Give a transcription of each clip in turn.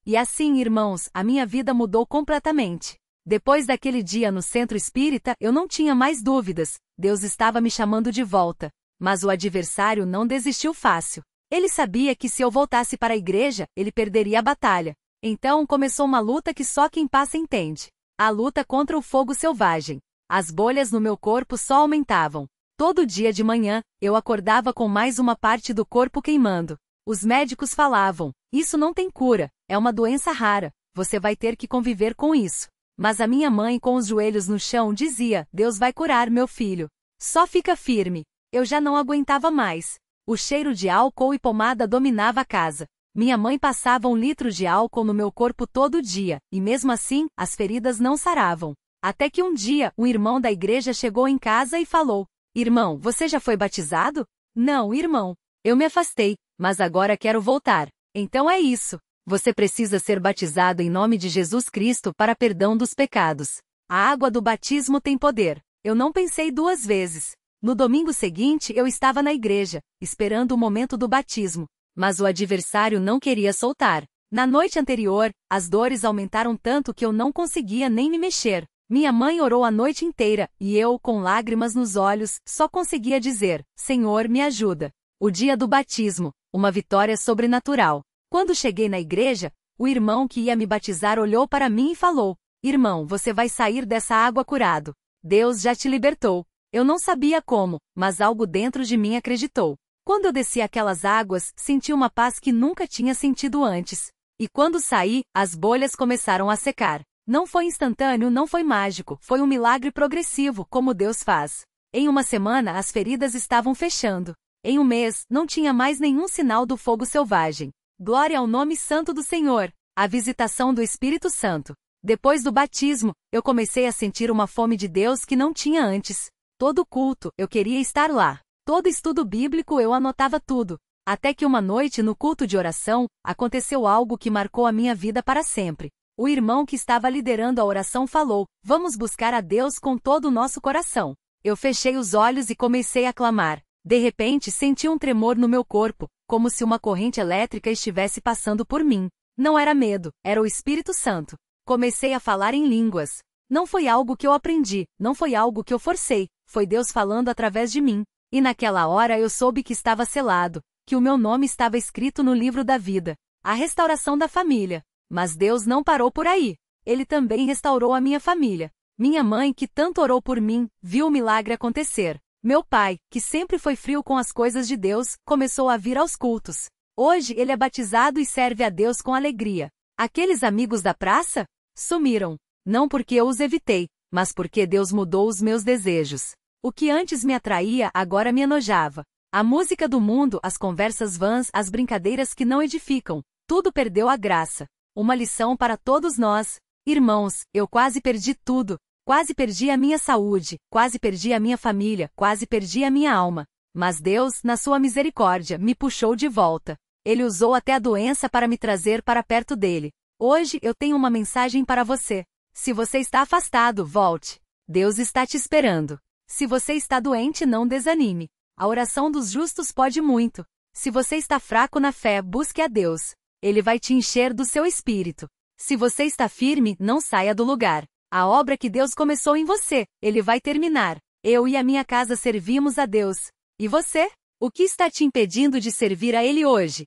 E assim, irmãos, a minha vida mudou completamente. Depois daquele dia no centro espírita, eu não tinha mais dúvidas, Deus estava me chamando de volta. Mas o adversário não desistiu fácil. Ele sabia que se eu voltasse para a igreja, ele perderia a batalha. Então começou uma luta que só quem passa entende. A luta contra o fogo selvagem. As bolhas no meu corpo só aumentavam. Todo dia de manhã, eu acordava com mais uma parte do corpo queimando. Os médicos falavam, isso não tem cura, é uma doença rara, você vai ter que conviver com isso. Mas a minha mãe com os joelhos no chão dizia, Deus vai curar meu filho. Só fica firme. Eu já não aguentava mais. O cheiro de álcool e pomada dominava a casa. Minha mãe passava 1 litro de álcool no meu corpo todo dia, e mesmo assim, as feridas não saravam. Até que um dia, um irmão da igreja chegou em casa e falou, irmão, você já foi batizado? Não, irmão. Eu me afastei, mas agora quero voltar. Então é isso. Você precisa ser batizado em nome de Jesus Cristo para perdão dos pecados. A água do batismo tem poder. Eu não pensei 2 vezes. No domingo seguinte eu estava na igreja, esperando o momento do batismo. Mas o adversário não queria soltar. Na noite anterior, as dores aumentaram tanto que eu não conseguia nem me mexer. Minha mãe orou a noite inteira, e eu, com lágrimas nos olhos, só conseguia dizer, Senhor, me ajuda. O dia do batismo, uma vitória sobrenatural. Quando cheguei na igreja, o irmão que ia me batizar olhou para mim e falou, irmão, você vai sair dessa água curado. Deus já te libertou. Eu não sabia como, mas algo dentro de mim acreditou. Quando eu desci aquelas águas, senti uma paz que nunca tinha sentido antes. E quando saí, as bolhas começaram a secar. Não foi instantâneo, não foi mágico, foi um milagre progressivo, como Deus faz. Em uma semana, as feridas estavam fechando. Em um mês, não tinha mais nenhum sinal do fogo selvagem. Glória ao nome santo do Senhor. A visitação do Espírito Santo. Depois do batismo, eu comecei a sentir uma fome de Deus que não tinha antes. Todo culto, eu queria estar lá. Todo estudo bíblico eu anotava tudo. Até que uma noite no culto de oração, aconteceu algo que marcou a minha vida para sempre. O irmão que estava liderando a oração falou, vamos buscar a Deus com todo o nosso coração. Eu fechei os olhos e comecei a clamar. De repente senti um tremor no meu corpo, como se uma corrente elétrica estivesse passando por mim. Não era medo, era o Espírito Santo. Comecei a falar em línguas. Não foi algo que eu aprendi, não foi algo que eu forcei, foi Deus falando através de mim. E naquela hora eu soube que estava selado, que o meu nome estava escrito no livro da vida. A restauração da família. Mas Deus não parou por aí. Ele também restaurou a minha família. Minha mãe, que tanto orou por mim, viu o milagre acontecer. Meu pai, que sempre foi frio com as coisas de Deus, começou a vir aos cultos. Hoje ele é batizado e serve a Deus com alegria. Aqueles amigos da praça? Sumiram. Não porque eu os evitei, mas porque Deus mudou os meus desejos. O que antes me atraía agora me enojava. A música do mundo, as conversas vãs, as brincadeiras que não edificam, tudo perdeu a graça. Uma lição para todos nós. Irmãos, eu quase perdi tudo. Quase perdi a minha saúde, quase perdi a minha família, quase perdi a minha alma. Mas Deus, na sua misericórdia, me puxou de volta. Ele usou até a doença para me trazer para perto dele. Hoje eu tenho uma mensagem para você. Se você está afastado, volte. Deus está te esperando. Se você está doente, não desanime. A oração dos justos pode muito. Se você está fraco na fé, busque a Deus. Ele vai te encher do seu espírito. Se você está firme, não saia do lugar. A obra que Deus começou em você, Ele vai terminar. Eu e a minha casa servimos a Deus. E você? O que está te impedindo de servir a Ele hoje?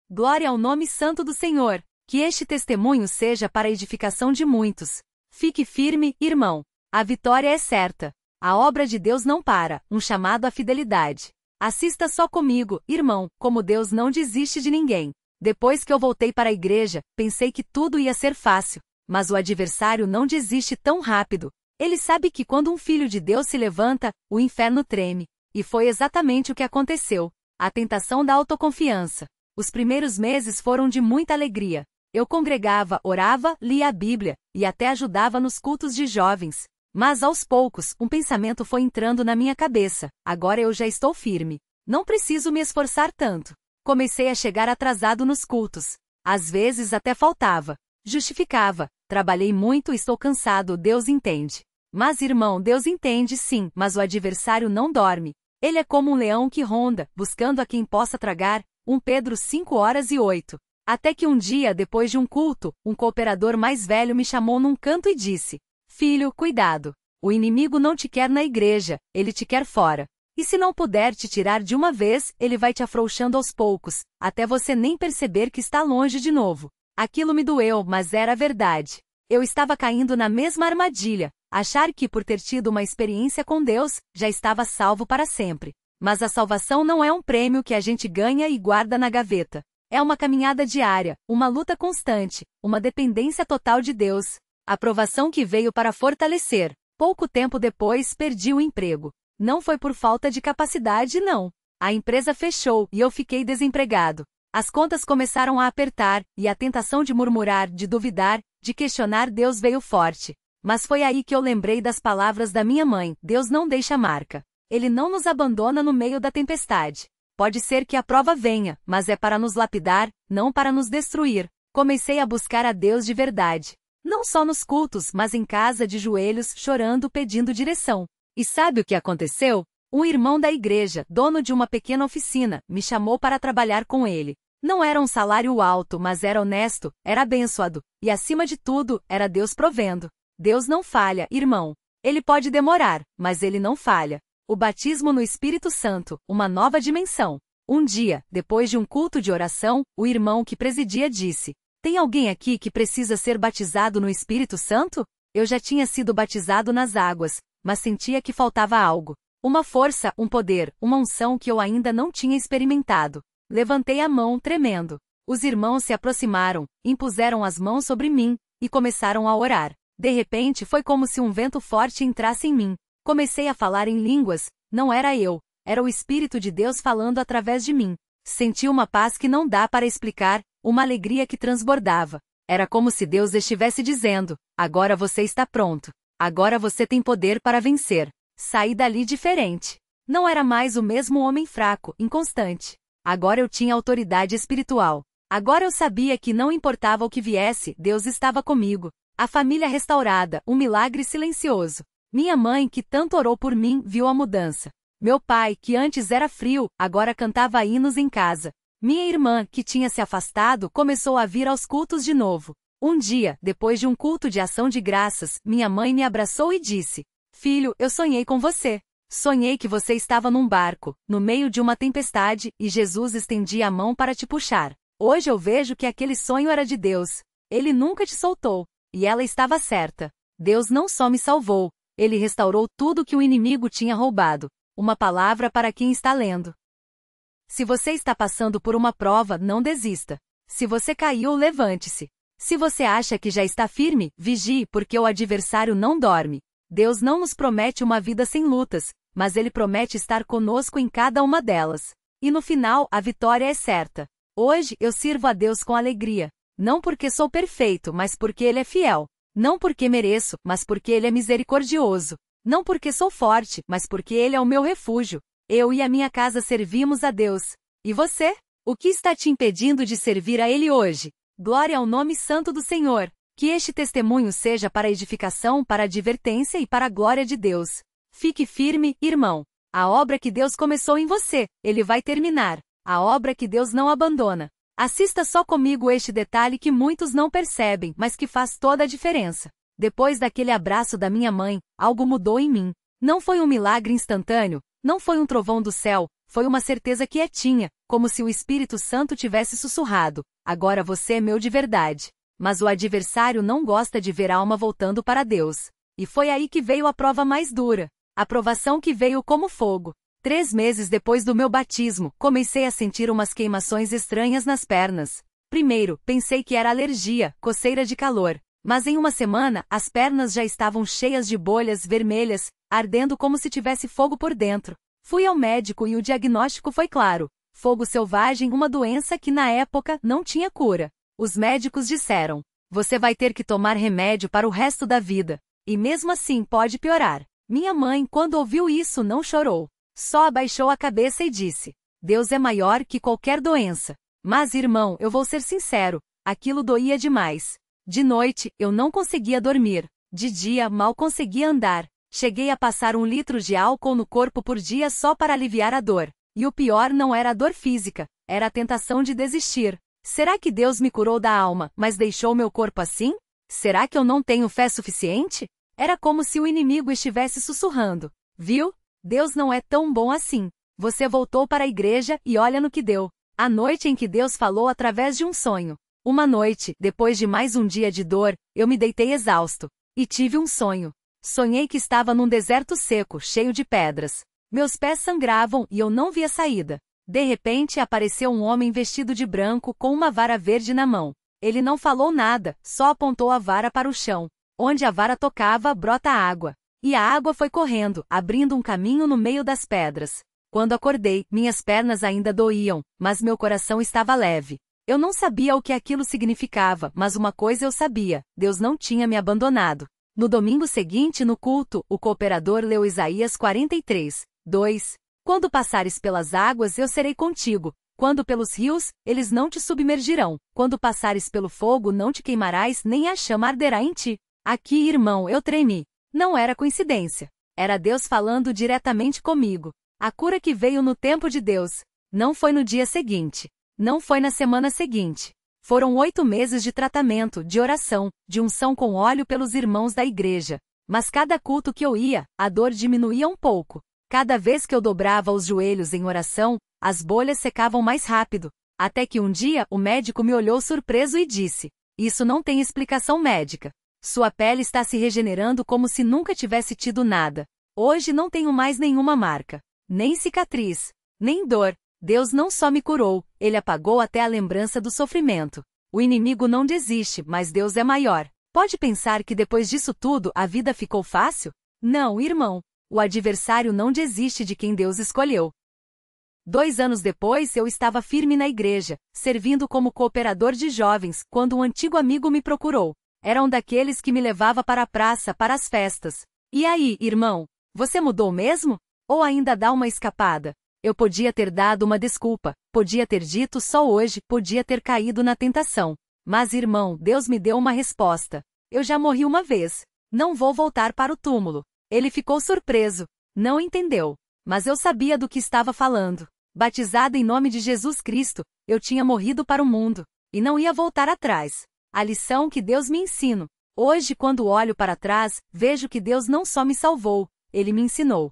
Glória ao nome santo do Senhor. Que este testemunho seja para a edificação de muitos. Fique firme, irmão. A vitória é certa. A obra de Deus não para, um chamado à fidelidade. Assista só comigo, irmão, como Deus não desiste de ninguém. Depois que eu voltei para a igreja, pensei que tudo ia ser fácil. Mas o adversário não desiste tão rápido. Ele sabe que quando um filho de Deus se levanta, o inferno treme. E foi exatamente o que aconteceu. A tentação da autoconfiança. Os primeiros meses foram de muita alegria. Eu congregava, orava, lia a Bíblia, e até ajudava nos cultos de jovens. Mas aos poucos, um pensamento foi entrando na minha cabeça. Agora eu já estou firme. Não preciso me esforçar tanto. Comecei a chegar atrasado nos cultos. Às vezes até faltava. Justificava. Trabalhei muito e estou cansado, Deus entende. Mas irmão, Deus entende sim, mas o adversário não dorme. Ele é como um leão que ronda, buscando a quem possa tragar. 1 Pedro 5:8. Até que um dia, depois de um culto, um cooperador mais velho me chamou num canto e disse: Filho, cuidado. O inimigo não te quer na igreja, ele te quer fora. E se não puder te tirar de uma vez, ele vai te afrouxando aos poucos, até você nem perceber que está longe de novo. Aquilo me doeu, mas era verdade. Eu estava caindo na mesma armadilha, achar que por ter tido uma experiência com Deus, já estava salvo para sempre. Mas a salvação não é um prêmio que a gente ganha e guarda na gaveta. É uma caminhada diária, uma luta constante, uma dependência total de Deus. A provação que veio para fortalecer. Pouco tempo depois, perdi o emprego. Não foi por falta de capacidade, não. A empresa fechou e eu fiquei desempregado. As contas começaram a apertar, e a tentação de murmurar, de duvidar, de questionar Deus veio forte. Mas foi aí que eu lembrei das palavras da minha mãe: Deus não deixa marca. Ele não nos abandona no meio da tempestade. Pode ser que a prova venha, mas é para nos lapidar, não para nos destruir. Comecei a buscar a Deus de verdade. Não só nos cultos, mas em casa de joelhos, chorando, pedindo direção. E sabe o que aconteceu? Um irmão da igreja, dono de uma pequena oficina, me chamou para trabalhar com ele. Não era um salário alto, mas era honesto, era abençoado, e acima de tudo, era Deus provendo. Deus não falha, irmão. Ele pode demorar, mas ele não falha. O batismo no Espírito Santo, uma nova dimensão. Um dia, depois de um culto de oração, o irmão que presidia disse: Tem alguém aqui que precisa ser batizado no Espírito Santo? Eu já tinha sido batizado nas águas, mas sentia que faltava algo. Uma força, um poder, uma unção que eu ainda não tinha experimentado. Levantei a mão, tremendo. Os irmãos se aproximaram, impuseram as mãos sobre mim, e começaram a orar. De repente foi como se um vento forte entrasse em mim. Comecei a falar em línguas, não era eu, era o Espírito de Deus falando através de mim. Senti uma paz que não dá para explicar, uma alegria que transbordava. Era como se Deus estivesse dizendo: agora você está pronto. Agora você tem poder para vencer. Saí dali diferente. Não era mais o mesmo homem fraco, inconstante. Agora eu tinha autoridade espiritual. Agora eu sabia que não importava o que viesse, Deus estava comigo. A família restaurada, um milagre silencioso. Minha mãe, que tanto orou por mim, viu a mudança. Meu pai, que antes era frio, agora cantava hinos em casa. Minha irmã, que tinha se afastado, começou a vir aos cultos de novo. Um dia, depois de um culto de ação de graças, minha mãe me abraçou e disse: Filho, eu sonhei com você. Sonhei que você estava num barco, no meio de uma tempestade, e Jesus estendia a mão para te puxar. Hoje eu vejo que aquele sonho era de Deus. Ele nunca te soltou. E ela estava certa. Deus não só me salvou, Ele restaurou tudo que o inimigo tinha roubado. Uma palavra para quem está lendo. Se você está passando por uma prova, não desista. Se você caiu, levante-se. Se você acha que já está firme, vigie, porque o adversário não dorme. Deus não nos promete uma vida sem lutas, mas Ele promete estar conosco em cada uma delas. E no final, a vitória é certa. Hoje, eu sirvo a Deus com alegria. Não porque sou perfeito, mas porque Ele é fiel. Não porque mereço, mas porque Ele é misericordioso. Não porque sou forte, mas porque Ele é o meu refúgio. Eu e a minha casa servimos a Deus. E você? O que está te impedindo de servir a Ele hoje? Glória ao nome santo do Senhor. Que este testemunho seja para edificação, para advertência e para a glória de Deus. Fique firme, irmão. A obra que Deus começou em você, Ele vai terminar. A obra que Deus não abandona. Assista só comigo este detalhe que muitos não percebem, mas que faz toda a diferença. Depois daquele abraço da minha mãe, algo mudou em mim. Não foi um milagre instantâneo, não foi um trovão do céu, foi uma certeza quietinha, como se o Espírito Santo tivesse sussurrado: agora você é meu de verdade. Mas o adversário não gosta de ver a alma voltando para Deus. E foi aí que veio a prova mais dura. A provação que veio como fogo. 3 meses depois do meu batismo, comecei a sentir umas queimações estranhas nas pernas. Primeiro, pensei que era alergia, coceira de calor. Mas em uma semana, as pernas já estavam cheias de bolhas vermelhas, ardendo como se tivesse fogo por dentro. Fui ao médico e o diagnóstico foi claro: fogo selvagem, uma doença que na época não tinha cura. Os médicos disseram: você vai ter que tomar remédio para o resto da vida. E mesmo assim pode piorar. Minha mãe, quando ouviu isso, não chorou. Só abaixou a cabeça e disse: Deus é maior que qualquer doença. Mas, irmão, eu vou ser sincero, aquilo doía demais. De noite, eu não conseguia dormir. De dia, mal conseguia andar. Cheguei a passar 1 litro de álcool no corpo por dia só para aliviar a dor. E o pior não era a dor física, era a tentação de desistir. Será que Deus me curou da alma, mas deixou meu corpo assim? Será que eu não tenho fé suficiente? Era como se o inimigo estivesse sussurrando. Viu? Deus não é tão bom assim. Você voltou para a igreja e olha no que deu. A noite em que Deus falou através de um sonho. Uma noite, depois de mais um dia de dor, eu me deitei exausto. E tive um sonho. Sonhei que estava num deserto seco, cheio de pedras. Meus pés sangravam e eu não via saída. De repente apareceu um homem vestido de branco com uma vara verde na mão. Ele não falou nada, só apontou a vara para o chão. Onde a vara tocava, brota água. E a água foi correndo, abrindo um caminho no meio das pedras. Quando acordei, minhas pernas ainda doíam, mas meu coração estava leve. Eu não sabia o que aquilo significava, mas uma coisa eu sabia: Deus não tinha me abandonado. No domingo seguinte, no culto, o cooperador leu Isaías 43, 2. Quando passares pelas águas, eu serei contigo. Quando pelos rios, eles não te submergirão. Quando passares pelo fogo, não te queimarás, nem a chama arderá em ti. Aqui, irmão, eu tremi. Não era coincidência. Era Deus falando diretamente comigo. A cura que veio no tempo de Deus. Não foi no dia seguinte. Não foi na semana seguinte. Foram 8 meses de tratamento, de oração, de unção com óleo pelos irmãos da igreja. Mas cada culto que eu ia, a dor diminuía um pouco. Cada vez que eu dobrava os joelhos em oração, as bolhas secavam mais rápido. Até que um dia, o médico me olhou surpreso e disse: "Isso não tem explicação médica. Sua pele está se regenerando como se nunca tivesse tido nada. Hoje não tenho mais nenhuma marca. Nem cicatriz. Nem dor. Deus não só me curou, Ele apagou até a lembrança do sofrimento. O inimigo não desiste, mas Deus é maior. Pode pensar que depois disso tudo a vida ficou fácil? Não, irmão. O adversário não desiste de quem Deus escolheu. 2 anos depois eu estava firme na igreja, servindo como cooperador de jovens, quando um antigo amigo me procurou. Era um daqueles que me levava para a praça para as festas. E aí, irmão? Você mudou mesmo? Ou ainda dá uma escapada? Eu podia ter dado uma desculpa, podia ter dito só hoje, podia ter caído na tentação. Mas, irmão, Deus me deu uma resposta. Eu já morri uma vez. Não vou voltar para o túmulo. Ele ficou surpreso. Não entendeu. Mas eu sabia do que estava falando. Batizado em nome de Jesus Cristo, eu tinha morrido para o mundo. E não ia voltar atrás. A lição que Deus me ensina. Hoje, quando olho para trás, vejo que Deus não só me salvou, Ele me ensinou.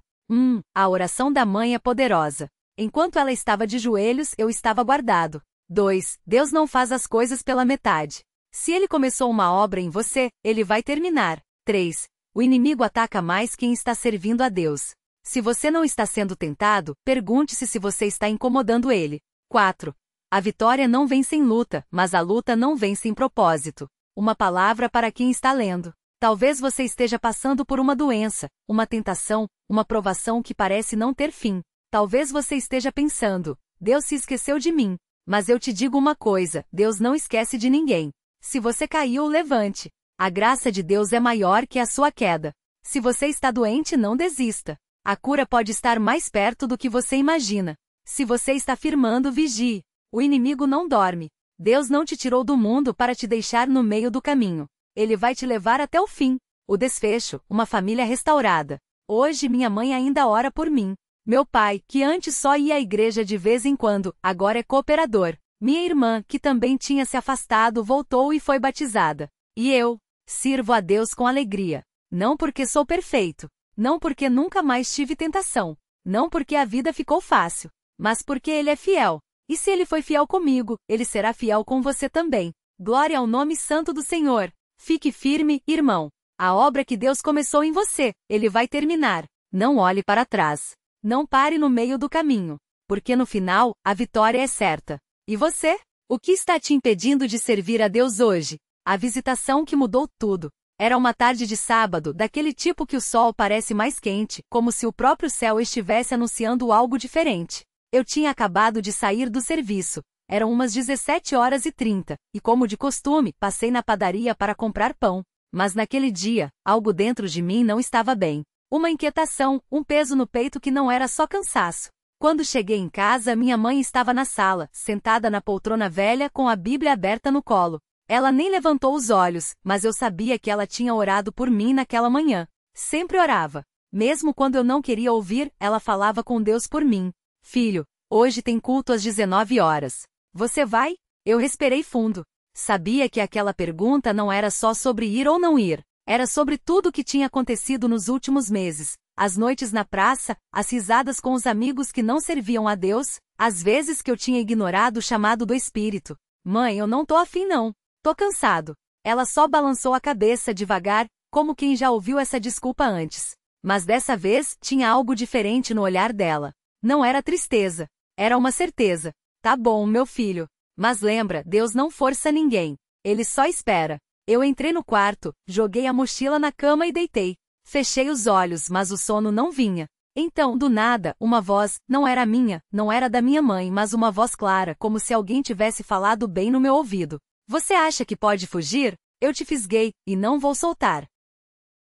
A oração da mãe é poderosa. Enquanto ela estava de joelhos, eu estava guardado. 2. Deus não faz as coisas pela metade. Se Ele começou uma obra em você, Ele vai terminar. 3. O inimigo ataca mais quem está servindo a Deus. Se você não está sendo tentado, pergunte-se se você está incomodando Ele. 4. A vitória não vem sem luta, mas a luta não vem sem propósito. Uma palavra para quem está lendo. Talvez você esteja passando por uma doença, uma tentação, uma provação que parece não ter fim. Talvez você esteja pensando: Deus se esqueceu de mim. Mas eu te digo uma coisa: Deus não esquece de ninguém. Se você caiu, levante. A graça de Deus é maior que a sua queda. Se você está doente, não desista. A cura pode estar mais perto do que você imagina. Se você está firmando, vigie. O inimigo não dorme. Deus não te tirou do mundo para te deixar no meio do caminho. Ele vai te levar até o fim. O desfecho, uma família restaurada. Hoje minha mãe ainda ora por mim. Meu pai, que antes só ia à igreja de vez em quando, agora é cooperador. Minha irmã, que também tinha se afastado, voltou e foi batizada. E eu sirvo a Deus com alegria. Não porque sou perfeito. Não porque nunca mais tive tentação. Não porque a vida ficou fácil. Mas porque Ele é fiel. E se Ele foi fiel comigo, Ele será fiel com você também. Glória ao nome santo do Senhor. Fique firme, irmão. A obra que Deus começou em você, Ele vai terminar. Não olhe para trás. Não pare no meio do caminho. Porque no final, a vitória é certa. E você? O que está te impedindo de servir a Deus hoje? A visitação que mudou tudo. Era uma tarde de sábado, daquele tipo que o sol parece mais quente, como se o próprio céu estivesse anunciando algo diferente. Eu tinha acabado de sair do serviço. Eram umas 17h30, e como de costume, passei na padaria para comprar pão. Mas naquele dia, algo dentro de mim não estava bem. Uma inquietação, um peso no peito que não era só cansaço. Quando cheguei em casa, minha mãe estava na sala, sentada na poltrona velha com a Bíblia aberta no colo. Ela nem levantou os olhos, mas eu sabia que ela tinha orado por mim naquela manhã. Sempre orava. Mesmo quando eu não queria ouvir, ela falava com Deus por mim. Filho, hoje tem culto às 19 horas. Você vai? Eu respirei fundo. Sabia que aquela pergunta não era só sobre ir ou não ir. Era sobre tudo o que tinha acontecido nos últimos meses. As noites na praça, as risadas com os amigos que não serviam a Deus, as vezes que eu tinha ignorado o chamado do Espírito. Mãe, eu não tô afim não. Tô cansado. Ela só balançou a cabeça devagar, como quem já ouviu essa desculpa antes. Mas dessa vez, tinha algo diferente no olhar dela. Não era tristeza. Era uma certeza. Tá bom, meu filho. Mas lembra, Deus não força ninguém. Ele só espera. Eu entrei no quarto, joguei a mochila na cama e deitei. Fechei os olhos, mas o sono não vinha. Então, do nada, uma voz, não era minha, não era da minha mãe, mas uma voz clara, como se alguém tivesse falado bem no meu ouvido. Você acha que pode fugir? Eu te fisguei, e não vou soltar.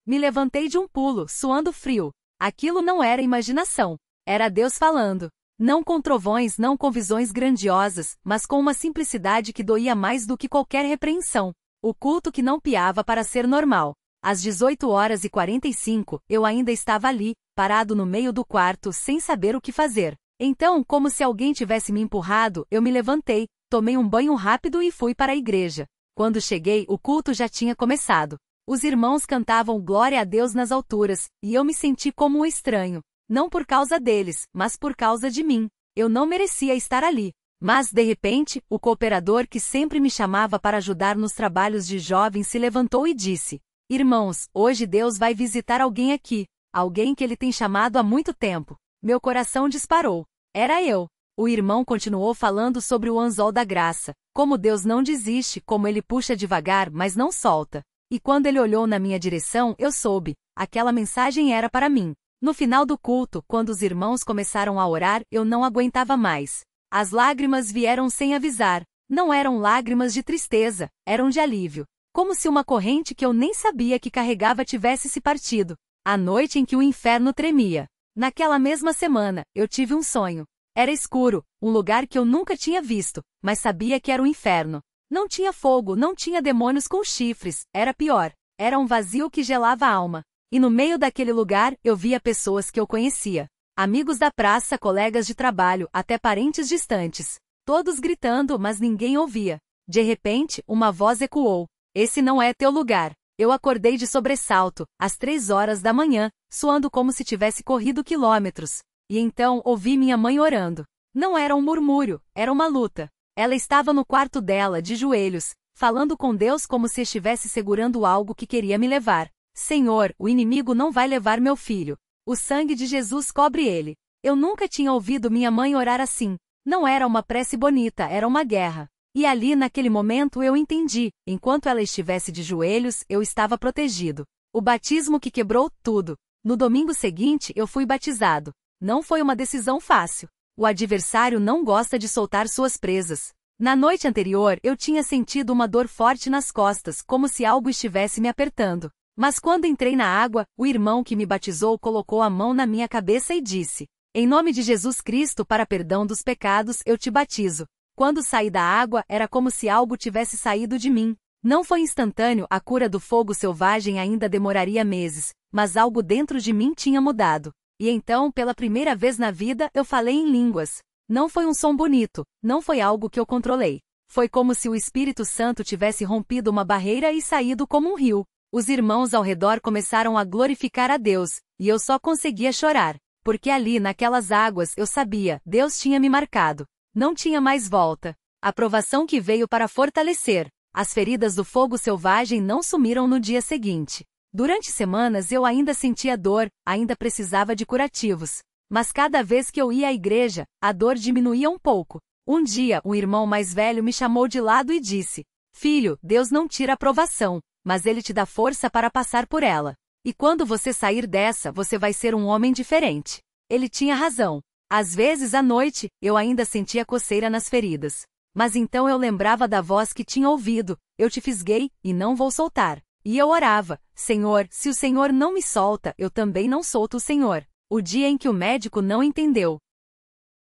Me levantei de um pulo, suando frio. Aquilo não era imaginação. Era Deus falando. Não com trovões, não com visões grandiosas, mas com uma simplicidade que doía mais do que qualquer repreensão. O culto que não piava para ser normal. Às 18h45, eu ainda estava ali, parado no meio do quarto, sem saber o que fazer. Então, como se alguém tivesse me empurrado, eu me levantei, tomei um banho rápido e fui para a igreja. Quando cheguei, o culto já tinha começado. Os irmãos cantavam Glória a Deus nas alturas, e eu me senti como um estranho. Não por causa deles, mas por causa de mim. Eu não merecia estar ali. Mas, de repente, o cooperador que sempre me chamava para ajudar nos trabalhos de jovens se levantou e disse: Irmãos, hoje Deus vai visitar alguém aqui. Alguém que ele tem chamado há muito tempo. Meu coração disparou. Era eu. O irmão continuou falando sobre o anzol da graça. Como Deus não desiste, como ele puxa devagar, mas não solta. E quando ele olhou na minha direção, eu soube. Aquela mensagem era para mim. No final do culto, quando os irmãos começaram a orar, eu não aguentava mais. As lágrimas vieram sem avisar. Não eram lágrimas de tristeza, eram de alívio. Como se uma corrente que eu nem sabia que carregava tivesse se partido. A noite em que o inferno tremia. Naquela mesma semana, eu tive um sonho. Era escuro, um lugar que eu nunca tinha visto, mas sabia que era o inferno. Não tinha fogo, não tinha demônios com chifres, era pior. Era um vazio que gelava a alma. E no meio daquele lugar, eu via pessoas que eu conhecia. Amigos da praça, colegas de trabalho, até parentes distantes. Todos gritando, mas ninguém ouvia. De repente, uma voz ecoou. Esse não é teu lugar. Eu acordei de sobressalto, às 3h da manhã, suando como se tivesse corrido quilômetros. E então, ouvi minha mãe orando. Não era um murmúrio, era uma luta. Ela estava no quarto dela, de joelhos, falando com Deus como se estivesse segurando algo que queria me levar. Senhor, o inimigo não vai levar meu filho. O sangue de Jesus cobre ele. Eu nunca tinha ouvido minha mãe orar assim. Não era uma prece bonita, era uma guerra. E ali naquele momento eu entendi, enquanto ela estivesse de joelhos, eu estava protegido. O batismo que quebrou tudo. No domingo seguinte eu fui batizado. Não foi uma decisão fácil. O adversário não gosta de soltar suas presas. Na noite anterior eu tinha sentido uma dor forte nas costas, como se algo estivesse me apertando. Mas quando entrei na água, o irmão que me batizou colocou a mão na minha cabeça e disse: Em nome de Jesus Cristo, para perdão dos pecados, eu te batizo. Quando saí da água, era como se algo tivesse saído de mim. Não foi instantâneo, a cura do fogo selvagem ainda demoraria meses, mas algo dentro de mim tinha mudado. E então, pela primeira vez na vida, eu falei em línguas. Não foi um som bonito, não foi algo que eu controlei. Foi como se o Espírito Santo tivesse rompido uma barreira e saído como um rio. Os irmãos ao redor começaram a glorificar a Deus, e eu só conseguia chorar, porque ali naquelas águas eu sabia, Deus tinha me marcado. Não tinha mais volta. A provação que veio para fortalecer. As feridas do fogo selvagem não sumiram no dia seguinte. Durante semanas eu ainda sentia dor, ainda precisava de curativos. Mas cada vez que eu ia à igreja, a dor diminuía um pouco. Um dia, um irmão mais velho me chamou de lado e disse: Filho, Deus não tira a provação, mas Ele te dá força para passar por ela. E quando você sair dessa, você vai ser um homem diferente. Ele tinha razão. Às vezes à noite, eu ainda sentia coceira nas feridas. Mas então eu lembrava da voz que tinha ouvido: Eu te fisguei, e não vou soltar. E eu orava: Senhor, se o Senhor não me solta, eu também não solto o Senhor. O dia em que o médico não entendeu.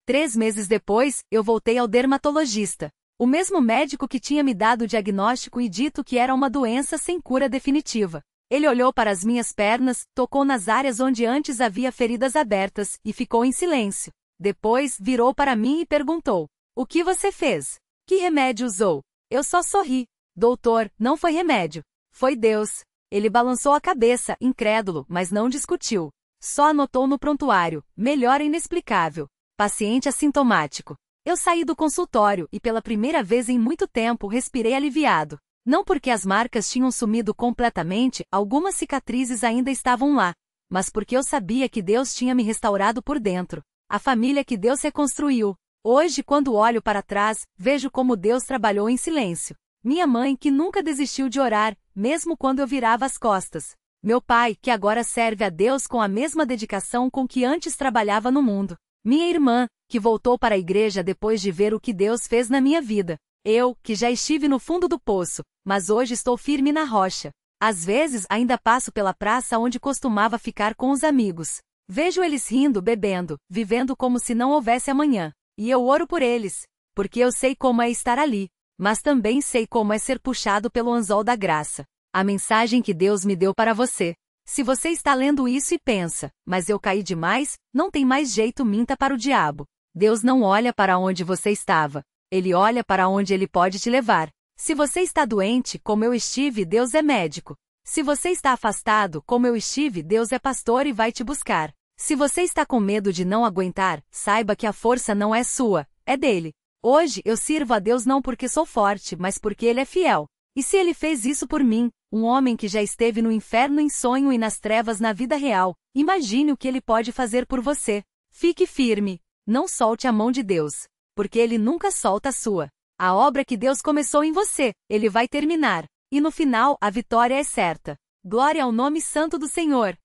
3 meses depois, eu voltei ao dermatologista. O mesmo médico que tinha me dado o diagnóstico e dito que era uma doença sem cura definitiva. Ele olhou para as minhas pernas, tocou nas áreas onde antes havia feridas abertas, e ficou em silêncio. Depois, virou para mim e perguntou: O que você fez? Que remédio usou? Eu só sorri. Doutor, não foi remédio. Foi Deus. Ele balançou a cabeça, incrédulo, mas não discutiu. Só anotou no prontuário: melhora inexplicável. Paciente assintomático. Eu saí do consultório e pela primeira vez em muito tempo respirei aliviado. Não porque as marcas tinham sumido completamente, algumas cicatrizes ainda estavam lá, mas porque eu sabia que Deus tinha me restaurado por dentro. A família que Deus reconstruiu. Hoje, quando olho para trás, vejo como Deus trabalhou em silêncio. Minha mãe, que nunca desistiu de orar, mesmo quando eu virava as costas. Meu pai, que agora serve a Deus com a mesma dedicação com que antes trabalhava no mundo. Minha irmã, que voltou para a igreja depois de ver o que Deus fez na minha vida. Eu, que já estive no fundo do poço, mas hoje estou firme na rocha. Às vezes ainda passo pela praça onde costumava ficar com os amigos. Vejo eles rindo, bebendo, vivendo como se não houvesse amanhã. E eu oro por eles, porque eu sei como é estar ali, mas também sei como é ser puxado pelo anzol da graça. A mensagem que Deus me deu para você. Se você está lendo isso e pensa, mas eu caí demais, não tem mais jeito, minta para o diabo. Deus não olha para onde você estava. Ele olha para onde ele pode te levar. Se você está doente, como eu estive, Deus é médico. Se você está afastado, como eu estive, Deus é pastor e vai te buscar. Se você está com medo de não aguentar, saiba que a força não é sua, é dele. Hoje eu sirvo a Deus não porque sou forte, mas porque ele é fiel. E se ele fez isso por mim, um homem que já esteve no inferno em sonho e nas trevas na vida real, imagine o que ele pode fazer por você. Fique firme. Não solte a mão de Deus, porque ele nunca solta a sua. A obra que Deus começou em você, ele vai terminar. E no final, a vitória é certa. Glória ao nome santo do Senhor.